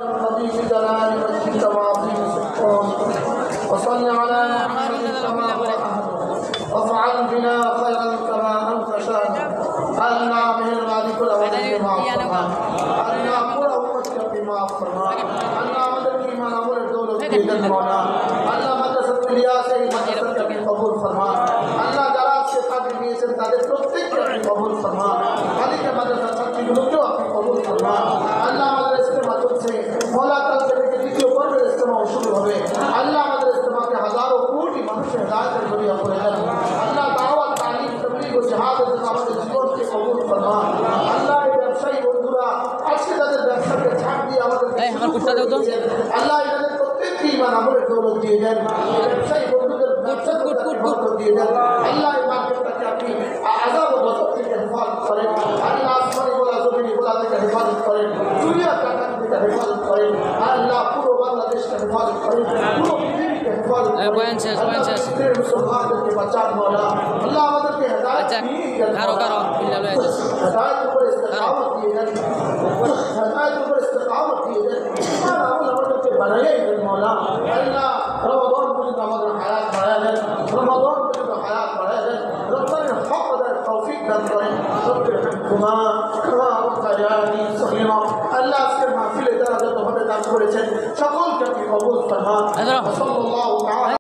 النبي جلال وجهك وعظيم سلطانك وصل على محمد كما هو أهله وافعل بنا خيرا كما أنت شاهد ألنا به المالك الأولين بما فرمان ألنا كل أمتك بما فرمان ألنا مدد إيمان أمر الدولة بيد المولى ألنا مدرسة الياس مدرسة قبول فرمان ألنا دراز سے قادر نیسن تادر প্রত্যেক قبول فرمان عليك مدرسة ছাত্রীগুলোকেও আপনি قبول فرمان ألنا مدرسة মাধ্যম से मौला तक के द्वितीय पर्व इस्तेमाल शुरू হবে अल्लाह আমাদের ইস্তেমাকে হাজারো কোটি মানুষের হিদায়াতের জরিয়া করে দেন আল্লাহ দাওয়াত তালিম তাবলীগ ও জিহাদের জন্য আমাদের জীবনকে কবুল ফরমান আল্লাহ এই ব্যবসায়ী বন্ধুরা আজকে তাদের ব্যবসাকে ছাড় দিয়ে আমাদের আমার কুত্তা দাও তো আল্লাহ এদের প্রত্যেককে ঈমান আমলের দৌলত দিয়ে দেন ব্যবসায়ী বন্ধুদের ব্যবসা বরকত দিয়ে দেন আল্লাহ এই মার্কেটটাকে আপনি আযাব ও গজব থেকে হেফাজত করেন আল্লাহ আসমানি ওয়ালা জমিনি ওয়ালা থেকে হেফাজত করেন দুনিয়া টাকা থেকে হেফাজত করেন আল্লাহ পুরো বাংলাদেশকে হেফাজত করেন পুরো পৃথিবীকে হেফাজত করেন মুসলমানদেরকে বাঁচান মওলা আল্লাহ আমাদেরকে হেদায়েত দিয়ে কারো বিল্লাহ হেদায়েত উপর ইস্তেকামত দিয়ে দেন হেদায়েত উপর ইস্তেকামত দিয়ে দেন ঈমান আমল আমাদেরকে বানাইয়ে দেন মওলা আল্লাহ রমাদান পর্যন্ত আমাদের হায়াত বাড়ায় দেন রমাদান পর্যন্ত হায়াত বাড়ায় দেন রমজানের হক আদায়ের তৌফিক দান করেন রব্বির হামহুমা কামা রাব্বায়ানি সগীরা আল্লাহ আজকের মাহফিলে যারা যতভাবে দান করেছেন সকলকে আপনি কবুল ফরমান সাল্লাল্লাহু